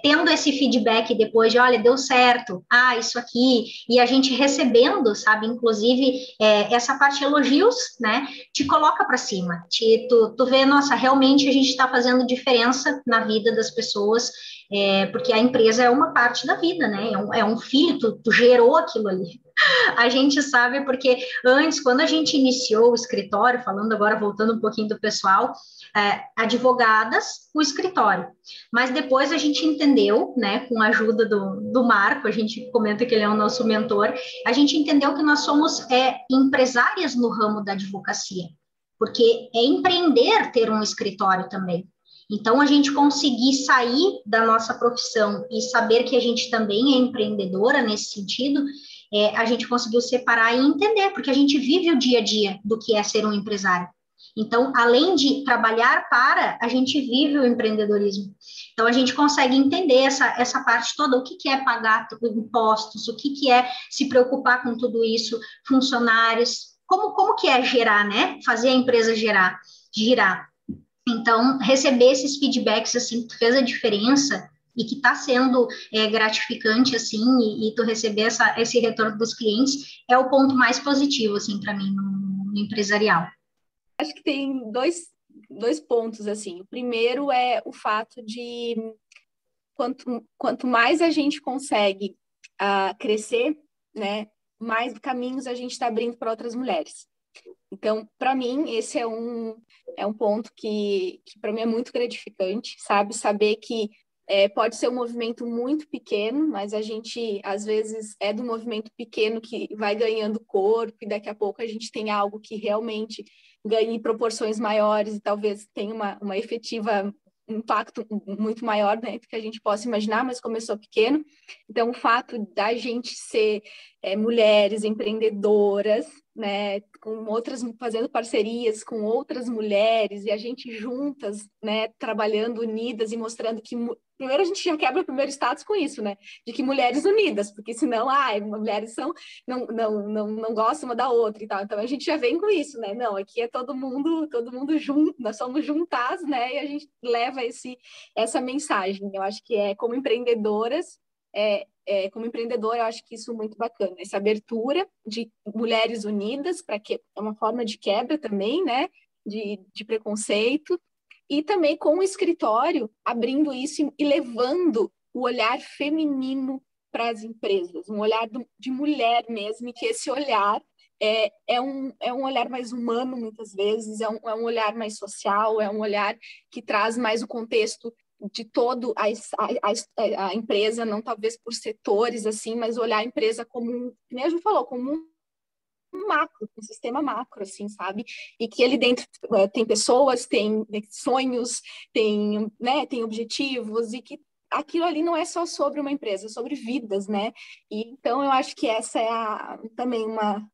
tendo esse feedback depois de, olha, deu certo, isso aqui, e a gente recebendo, sabe? Inclusive essa parte de elogios, né? Te coloca para cima, tu vê, nossa, realmente a gente está fazendo diferença na vida das pessoas, porque a empresa é uma parte da vida, né? É um filho, tu gerou aquilo ali. A gente sabe porque antes, quando a gente iniciou o escritório, falando agora, voltando um pouquinho do pessoal, advogadas, o escritório. Mas depois a gente entendeu, né, com a ajuda do Marco, a gente comenta que ele é o nosso mentor, a gente entendeu que nós somos empresárias no ramo da advocacia, porque é empreender ter um escritório também. Então, a gente conseguir sair da nossa profissão e saber que a gente também é empreendedora nesse sentido, a gente conseguiu separar e entender, porque a gente vive o dia a dia do que é ser um empresário. Então, além de trabalhar a gente vive o empreendedorismo. Então, a gente consegue entender essa parte toda, o que é pagar impostos, o que é se preocupar com tudo isso, funcionários, como que é gerar, né? Fazer a empresa girar. Então, receber esses feedbacks, assim, que fez a diferença e que está sendo gratificante, assim, e tu receber esse retorno dos clientes, é o ponto mais positivo, assim, para mim, no empresarial. Acho que tem dois pontos, assim. O primeiro é o fato de quanto mais a gente consegue crescer, né, mais caminhos a gente está abrindo para outras mulheres. Então, para mim, esse é um ponto que para mim é muito gratificante, sabe? Saber que pode ser um movimento muito pequeno, mas a gente, às vezes, é do movimento pequeno que vai ganhando corpo e daqui a pouco a gente tem algo que realmente ganhe proporções maiores e talvez tenha uma efetiva impacto muito maior, né, do que a gente possa imaginar, mas começou pequeno. Então, o fato da gente ser mulheres empreendedoras, né, com outras, fazendo parcerias com outras mulheres e a gente juntas, né, trabalhando unidas e mostrando que primeiro a gente já quebra o primeiro status com isso, né, de que mulheres unidas, porque senão, mulheres não gostam uma da outra e tal. Então a gente já vem com isso, né? Não, aqui é todo mundo junto, nós somos juntas, né? E a gente leva essa mensagem. Eu acho que como empreendedoras, como empreendedora, eu acho que isso é muito bacana, essa abertura de mulheres unidas, para que é uma forma de quebra também, né, de preconceito, e também com o escritório abrindo isso e levando o olhar feminino para as empresas, um olhar de mulher mesmo, e que esse olhar é um olhar mais humano, muitas vezes, é um olhar mais social, é um olhar que traz mais o contexto de todo a empresa, não talvez por setores, assim, mas olhar a empresa como, como a Ju falou, como um macro, um sistema macro, assim, sabe? E que ele dentro tem pessoas, tem sonhos, tem objetivos, e que aquilo ali não é só sobre uma empresa, é sobre vidas, né? E então eu acho que essa é também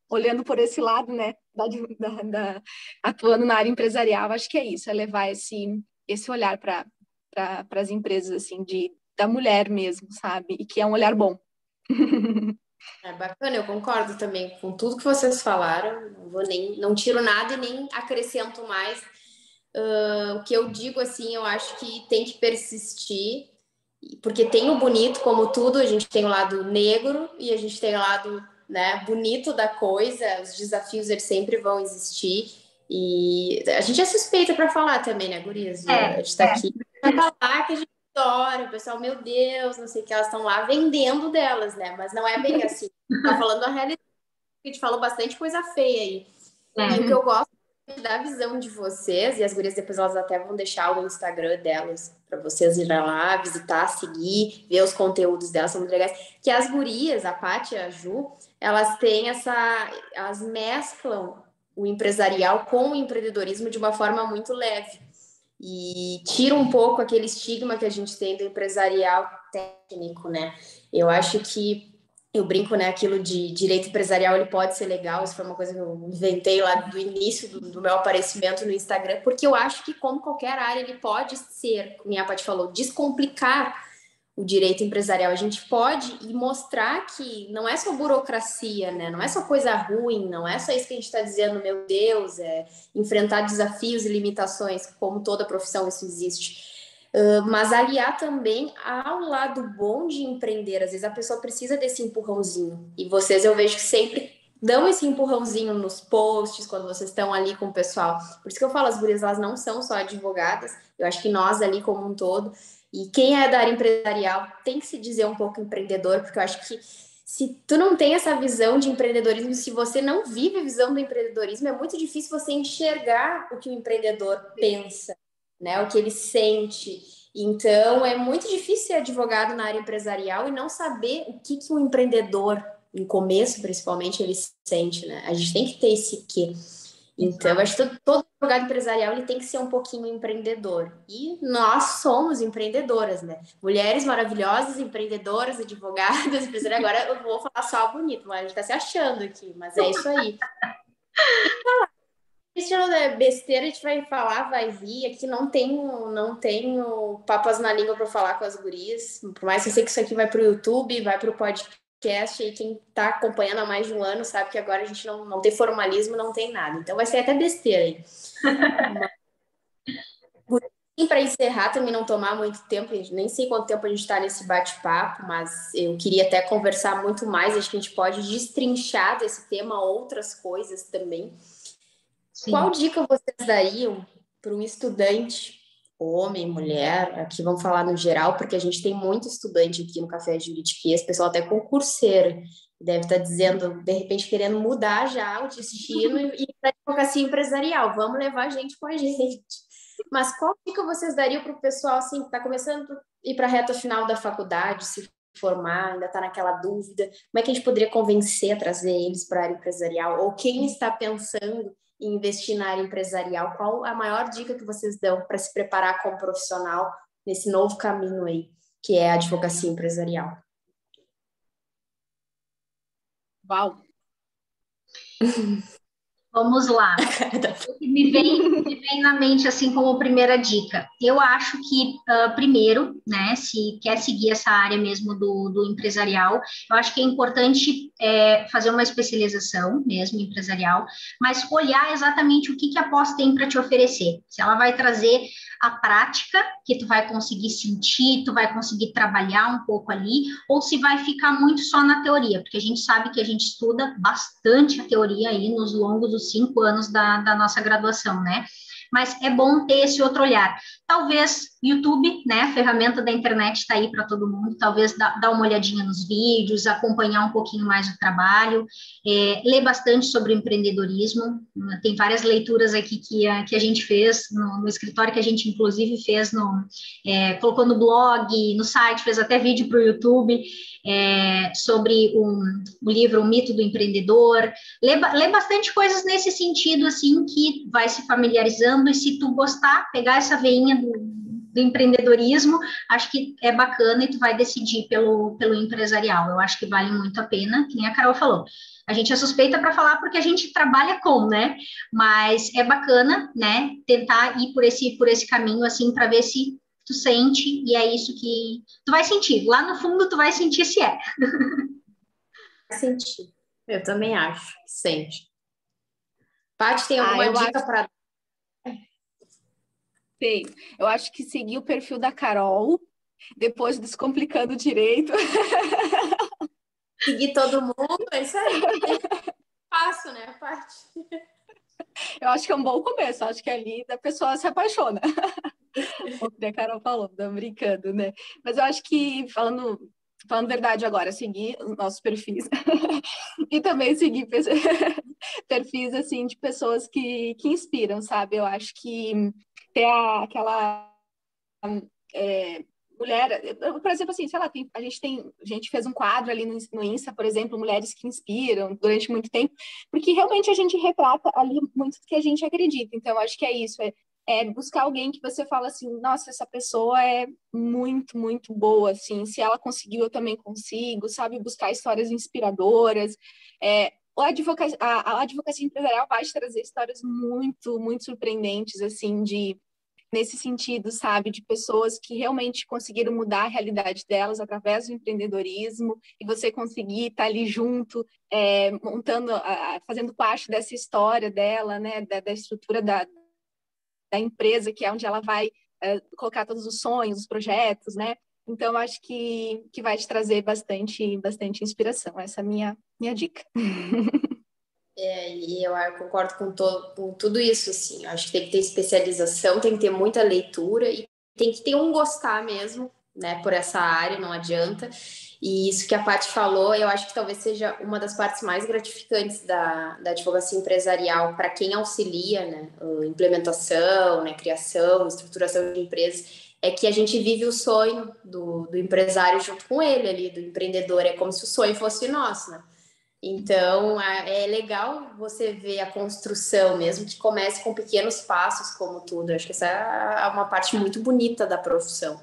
olhando por esse lado, né, atuando na área empresarial, acho que é isso, é levar esse olhar para as empresas, assim, da mulher mesmo, sabe? E que é um olhar bom. É bacana, eu concordo também com tudo que vocês falaram. Não tiro nada e nem acrescento mais. O que eu digo assim, eu acho que tem que persistir, porque tem o bonito, como tudo, a gente tem o lado negro e a gente tem o lado, né, bonito da coisa. Os desafios eles sempre vão existir. E a gente é suspeita para falar também, né, gurias? A gente está aqui para falar que a gente adora, o pessoal, meu Deus, não sei o que, elas estão lá vendendo delas, né? Mas não é bem assim. Tá falando a realidade, a gente falou bastante coisa feia aí. E o que eu gosto da visão de vocês, e as gurias depois elas até vão deixar o Instagram delas para vocês irem lá, visitar, seguir, ver os conteúdos delas, são muito legais. Que as gurias, a Paty e a Ju, elas mesclam o empresarial com o empreendedorismo de uma forma muito leve. E tira um pouco aquele estigma que a gente tem do empresarial técnico, né? Eu acho que eu brinco, né? Aquilo de direito empresarial, ele pode ser legal. Isso foi uma coisa que eu inventei lá do início do meu aparecimento no Instagram, porque eu acho que, como qualquer área, ele pode ser, como a Paty falou, descomplicar o direito empresarial. A gente pode mostrar que não é só burocracia, né? Não é só coisa ruim, não é só isso que a gente está dizendo, meu Deus, enfrentar desafios e limitações, como toda profissão isso existe. Mas aliar também ao lado bom de empreender. Às vezes a pessoa precisa desse empurrãozinho. E vocês, eu vejo que sempre dão esse empurrãozinho nos posts, quando vocês estão ali com o pessoal. Por isso que eu falo, as gurias, elas não são só advogadas. Eu acho que nós ali como um todo. E quem é da área empresarial tem que se dizer um pouco empreendedor, porque eu acho que se tu não tem essa visão de empreendedorismo, se você não vive a visão do empreendedorismo, é muito difícil você enxergar o que o empreendedor pensa, né? O que ele sente. Então, é muito difícil ser advogado na área empresarial e não saber o que um empreendedor, no começo principalmente, ele sente, né? A gente tem que ter esse quê. Então, eu acho que todo advogado empresarial ele tem que ser um pouquinho empreendedor. E nós somos empreendedoras, né? Mulheres maravilhosas, empreendedoras, advogadas, empresariais. Agora eu vou falar só bonito, mas a gente tá se achando aqui, mas é isso aí. Se é besteira, a gente vai falar, vai vir. Aqui não tenho papas na língua para falar com as gurias. Por mais que eu sei que isso aqui vai para o YouTube, vai para o podcast. E quem está acompanhando há mais de um ano sabe que agora a gente não tem formalismo, não tem nada. Então vai ser até besteira aí. Para encerrar, também não tomar muito tempo, nem sei quanto tempo a gente está nesse bate-papo, mas eu queria até conversar muito mais. Acho que a gente pode destrinchar desse tema outras coisas também. Sim. Qual dica vocês dariam para um estudante, homem, mulher, aqui vamos falar no geral, porque a gente tem muito estudante aqui no Café Juridiquês, pessoal até concurseiro, deve estar dizendo, de repente, querendo mudar já o destino e ir para a advocacia empresarial, vamos levar a gente com a gente. Mas qual dica vocês dariam para o pessoal assim, que está começando a ir para a reta final da faculdade, se formar, ainda está naquela dúvida, como é que a gente poderia convencer a trazer eles para a área empresarial? Ou quem está pensando em investir na área empresarial, qual a maior dica que vocês dão para se preparar como profissional nesse novo caminho aí, que é a advocacia empresarial? Uau! Vamos lá. Me vem na mente, assim, como primeira dica. Eu acho que, primeiro, né, se quer seguir essa área mesmo do empresarial, eu acho que é importante fazer uma especialização mesmo empresarial, mas olhar exatamente o que a pós tem para te oferecer. Se ela vai trazer a prática, que tu vai conseguir sentir, tu vai conseguir trabalhar um pouco ali, ou se vai ficar muito só na teoria, porque a gente sabe que a gente estuda bastante a teoria aí nos longos dos 5 anos da nossa graduação, né? mas é bom ter esse outro olhar. Talvez YouTube, né, a ferramenta da internet está aí para todo mundo, talvez dar uma olhadinha nos vídeos, acompanhar um pouquinho mais o trabalho, ler bastante sobre empreendedorismo, tem várias leituras aqui que a gente fez no escritório, que a gente inclusive fez, colocou no blog, no site, fez até vídeo para o YouTube, sobre o livro O Mito do Empreendedor, lê bastante coisas nesse sentido, assim, que vai se familiarizando, e se tu gostar, pegar essa veinha do empreendedorismo, acho que é bacana, e tu vai decidir pelo empresarial. Eu acho que vale muito a pena, que nem a Carol falou. A gente é suspeita para falar porque a gente trabalha com, né? Mas é bacana, né? Tentar ir por esse caminho, assim, para ver se tu sente, e é isso que tu vai sentir. Lá no fundo, tu vai sentir se é. Sentir. Eu também acho. Sente. Paty, tem alguma dica para... Tem. Eu acho que seguir o perfil da Carol, depois Descomplicando Direito. Seguir todo mundo, é isso aí. Fácil, né, Paty? Eu acho que é um bom começo. Acho que ali a pessoa se apaixona. O que a Carol falou, tô brincando, né? Mas eu acho que, falando verdade agora, seguir os nossos perfis e também seguir perfis, assim, de pessoas que inspiram, sabe? Eu acho que ter aquela mulher, por exemplo, assim, sei lá, a gente fez um quadro ali no Insta, por exemplo, mulheres que inspiram durante muito tempo, porque realmente a gente retrata ali muito do que a gente acredita. Então, eu acho que é isso, buscar alguém que você fala assim, nossa, essa pessoa é muito, muito boa, assim, se ela conseguiu, eu também consigo, sabe? Buscar histórias inspiradoras. A advocacia empresarial vai te trazer histórias muito, muito surpreendentes, assim, nesse sentido, sabe, de pessoas que realmente conseguiram mudar a realidade delas através do empreendedorismo, e você conseguir estar ali junto, montando, fazendo parte dessa história dela, né, da estrutura da empresa, que é onde ela vai colocar todos os sonhos, os projetos, né? Então, acho que vai te trazer bastante inspiração. Essa é a minha dica. E eu concordo com tudo isso, assim. Eu acho que tem que ter especialização, tem que ter muita leitura e tem que ter um gostar mesmo, né, por essa área, não adianta. E isso que a Paty falou, eu acho que talvez seja uma das partes mais gratificantes da advocacia empresarial para quem auxilia, né, implementação, né, criação, estruturação de empresas, é que a gente vive o sonho do empresário junto com ele ali, do empreendedor. É como se o sonho fosse nosso, né? Então, é legal você ver a construção, mesmo que comece com pequenos passos, como tudo. Eu acho que essa é uma parte muito bonita da profissão.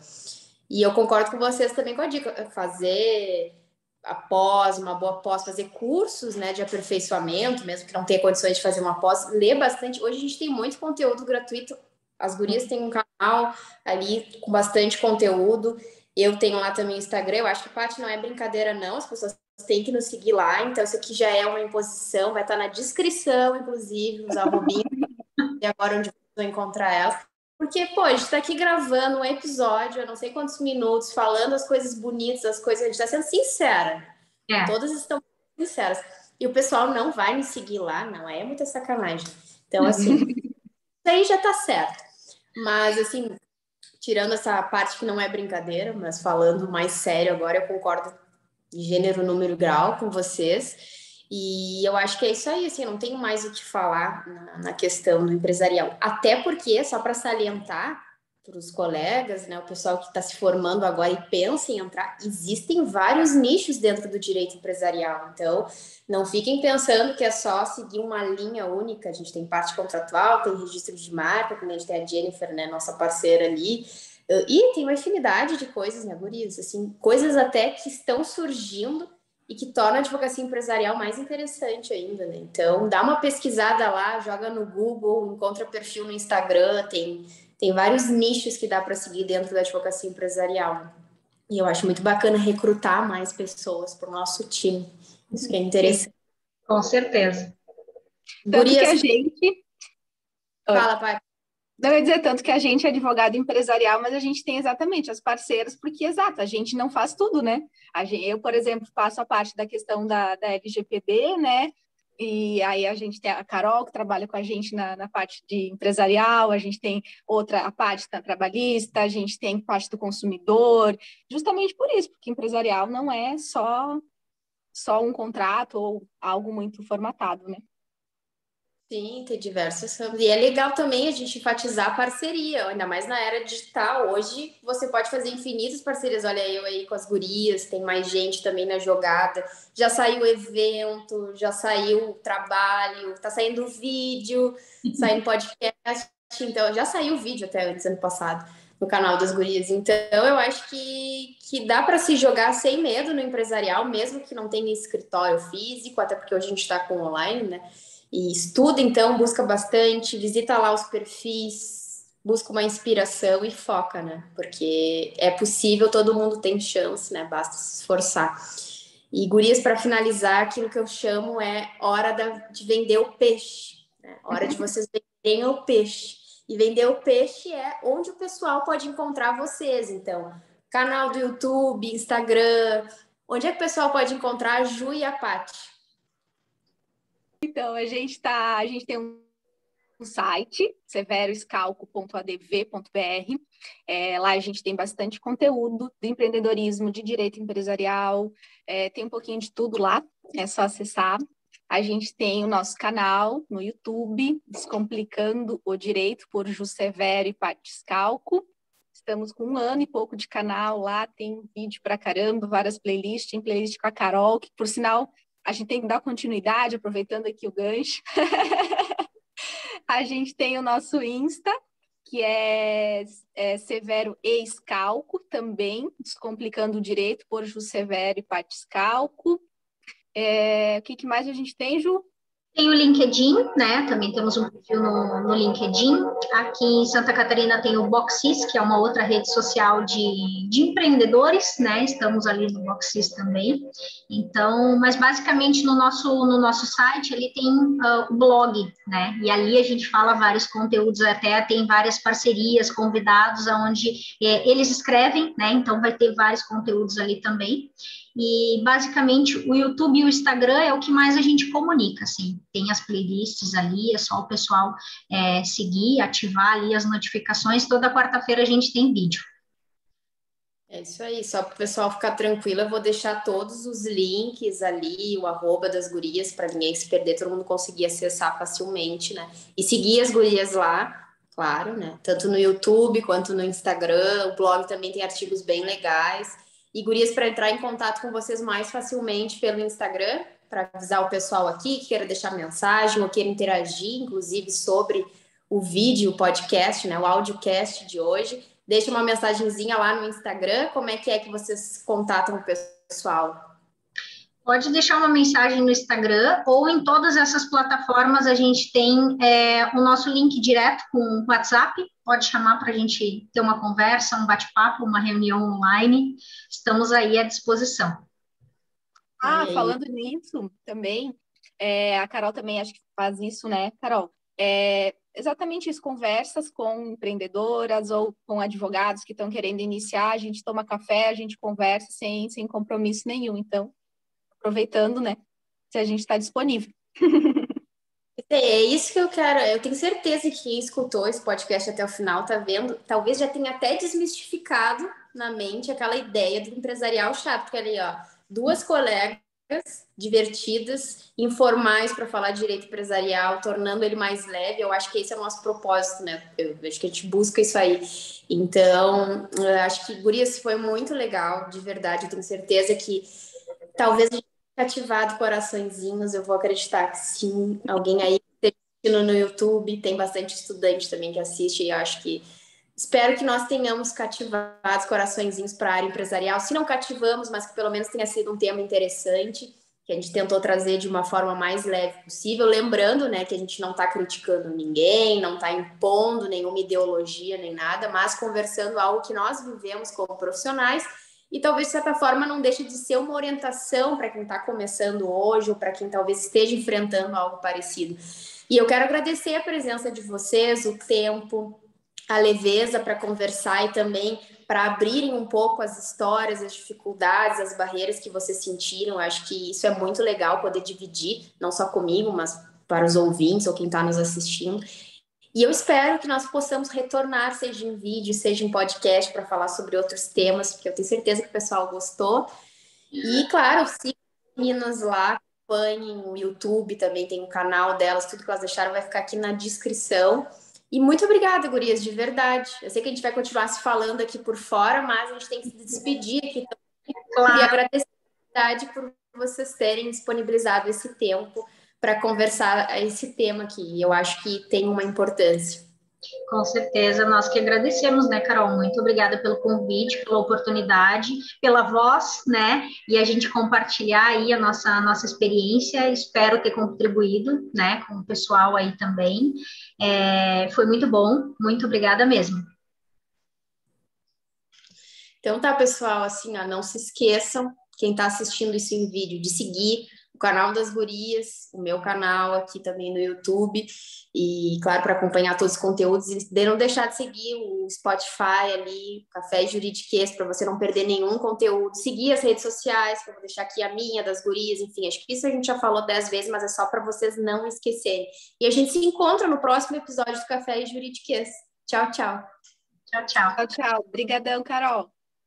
E eu concordo com vocês também com a dica, fazer uma boa pós, fazer cursos, né, de aperfeiçoamento, mesmo que não tenha condições de fazer uma pós, ler bastante. Hoje a gente tem muito conteúdo gratuito, as gurias têm um canal ali com bastante conteúdo, eu tenho lá também o Instagram, eu acho que, Paty, não é brincadeira não, as pessoas têm que nos seguir lá, então isso aqui já é uma imposição, vai estar na descrição, inclusive, os arrobinhos, e agora onde vocês vão encontrar elas. Porque, pô, a gente tá aqui gravando um episódio, eu não sei quantos minutos, falando as coisas bonitas, as coisas. A gente tá sendo sincera. Todas estão sinceras. E o pessoal não vai me seguir lá, não é muita sacanagem. Então, assim, isso aí já tá certo. Mas, assim, tirando essa parte que não é brincadeira, mas falando mais sério agora, eu concordo de gênero, número, grau com vocês. E eu acho que é isso aí, assim, eu não tenho mais o que falar na questão do empresarial. Até porque, só para salientar para os colegas, né, o pessoal que está se formando agora e pensa em entrar, existem vários nichos dentro do direito empresarial. Então, não fiquem pensando que é só seguir uma linha única. A gente tem parte contratual, tem registro de marca, como a gente tem a Jennifer, né, nossa parceira ali. E tem uma infinidade de coisas, né, gurias? Assim, coisas até que estão surgindo e que torna a advocacia empresarial mais interessante ainda, né? Então, dá uma pesquisada lá, joga no Google, encontra perfil no Instagram, tem vários nichos que dá para seguir dentro da advocacia empresarial. E eu acho muito bacana recrutar mais pessoas para o nosso time. Isso que é interessante. Sim, com certeza. Tanto que a gente... Fala, pai. Não ia dizer tanto que a gente é advogado empresarial, mas a gente tem exatamente as parceiras, porque, exato, a gente não faz tudo, né? Eu, por exemplo, faço a parte da questão da LGPD, né? E aí a gente tem a Carol, que trabalha com a gente na parte de empresarial, a gente tem a parte da trabalhista, a gente tem parte do consumidor, justamente por isso, porque empresarial não é só um contrato ou algo muito formatado, né? Sim, tem diversos ramos. E é legal também a gente enfatizar a parceria, ainda mais na era digital. Hoje você pode fazer infinitas parcerias. Olha, eu aí com as gurias, tem mais gente também na jogada. Já saiu evento, já saiu trabalho, tá saindo vídeo, saindo podcast. Então, já saiu vídeo até antes, ano passado, no canal das gurias. Então, eu acho que dá para se jogar sem medo no empresarial, mesmo que não tenha escritório físico, até porque hoje a gente está com online, né? E estuda, então, busca bastante, visita lá os perfis, busca uma inspiração e foca, né? Porque é possível, todo mundo tem chance, né? Basta se esforçar. E, gurias, para finalizar, aquilo que eu chamo é hora de vender o peixe, né? Hora de vocês venderem o peixe. E vender o peixe é onde o pessoal pode encontrar vocês. Então, canal do YouTube, Instagram, onde é que o pessoal pode encontrar a Ju e a Paty? Então, a gente tem um site, severoscalco.adv.br. Lá a gente tem bastante conteúdo de empreendedorismo, de direito empresarial, tem um pouquinho de tudo lá, é só acessar. A gente tem o nosso canal no YouTube, Descomplicando o Direito, por Ju Severo e Paty Scalco. Estamos com 1 ano e pouco de canal lá, tem vídeo pra caramba, várias playlists, tem playlist com a Carol, que por sinal a gente tem que dar continuidade, aproveitando aqui o gancho. A gente tem o nosso Insta, que é Severo e Scalco também, Descomplicando o Direito, por Ju Severo e Paty Scalco. O que mais a gente tem, Ju? Tem o LinkedIn, né? Também temos um perfil no LinkedIn. Aqui em Santa Catarina tem o Boxis, que é uma outra rede social de empreendedores, né? Estamos ali no Boxis também. Então, mas basicamente no nosso site ali tem o blog, né? E ali a gente fala vários conteúdos, até tem várias parcerias, convidados, onde eles escrevem, né? Então vai ter vários conteúdos ali também. E basicamente o YouTube e o Instagram é o que mais a gente comunica, assim. Tem as playlists ali, é só o pessoal seguir, ativar ali as notificações. Toda quarta-feira a gente tem vídeo. É isso aí, só para o pessoal ficar tranquilo, eu vou deixar todos os links ali, o arroba das gurias, para ninguém se perder, todo mundo conseguir acessar facilmente, né? E seguir as gurias lá, claro, né? Tanto no YouTube quanto no Instagram, o blog também tem artigos bem legais. E gurias, para entrar em contato com vocês mais facilmente pelo Instagram, para avisar o pessoal aqui que queira deixar mensagem ou queira interagir, inclusive, sobre o vídeo, o podcast, né? O audiocast de hoje. Deixa uma mensagenzinha lá no Instagram. Como é que vocês contatam o pessoal? Pode deixar uma mensagem no Instagram ou em todas essas plataformas a gente tem o nosso link direto com o WhatsApp. Pode chamar para a gente ter uma conversa, um bate-papo, uma reunião online. Estamos aí à disposição. Falando nisso também, a Carol também acho que faz isso, né, Carol? Exatamente isso, conversas com empreendedoras ou com advogados que estão querendo iniciar, a gente toma café, a gente conversa sem compromisso nenhum. Então, aproveitando, né, se a gente está disponível. É isso que eu quero. Eu tenho certeza que quem escutou esse podcast até o final tá vendo, talvez já tenha até desmistificado na mente aquela ideia do empresarial chato, porque ali, ó, duas colegas divertidas, informais para falar de direito empresarial, tornando ele mais leve. Eu acho que esse é o nosso propósito, né? Eu acho que a gente busca isso aí. Então, eu acho que, gurias, foi muito legal, de verdade. Eu tenho certeza que talvez a gente tenha cativado coraçõezinhos. Eu vou acreditar que sim. Alguém aí no YouTube, tem bastante estudante também que assiste, e eu acho que espero que nós tenhamos cativado coraçõezinhos para a área empresarial. Se não cativamos, mas que pelo menos tenha sido um tema interessante, que a gente tentou trazer de uma forma mais leve possível, lembrando, né, que a gente não está criticando ninguém, não está impondo nenhuma ideologia nem nada, mas conversando algo que nós vivemos como profissionais e talvez de certa forma não deixe de ser uma orientação para quem está começando hoje ou para quem talvez esteja enfrentando algo parecido. E eu quero agradecer a presença de vocês, o tempo, a leveza para conversar e também para abrirem um pouco as histórias, as dificuldades, as barreiras que vocês sentiram. Eu acho que isso é muito legal poder dividir, não só comigo, mas para os ouvintes ou quem está nos assistindo. E eu espero que nós possamos retornar, seja em vídeo, seja em podcast, para falar sobre outros temas, porque eu tenho certeza que o pessoal gostou. E, claro, sigam as meninas lá, acompanhem o YouTube, também tem o canal delas, tudo que elas deixaram vai ficar aqui na descrição. E muito obrigada, gurias, de verdade. Eu sei que a gente vai continuar se falando aqui por fora, mas a gente tem que se despedir aqui. Então, eu queria agradecer a verdade por vocês terem disponibilizado esse tempo para conversar esse tema aqui. Eu acho que tem uma importância. Com certeza, nós que agradecemos, né, Carol? Muito obrigada pelo convite, pela oportunidade, pela voz, né? E a gente compartilhar aí a nossa experiência. Espero ter contribuído, né, com o pessoal aí também. Foi muito bom, muito obrigada mesmo. Então tá, pessoal, assim, ó, não se esqueçam, quem está assistindo isso em vídeo, de seguir o canal das gurias, o meu canal aqui também no YouTube, e claro, para acompanhar todos os conteúdos, e de não deixar de seguir o Spotify ali, Café Juridiquês, para você não perder nenhum conteúdo, seguir as redes sociais, que eu vou deixar aqui a minha, das gurias, enfim, acho que isso a gente já falou 10 vezes, mas é só para vocês não esquecerem. E a gente se encontra no próximo episódio do Café Juridiquês. Tchau, tchau. Tchau, tchau. Tchau, tchau. Obrigadão, Carol.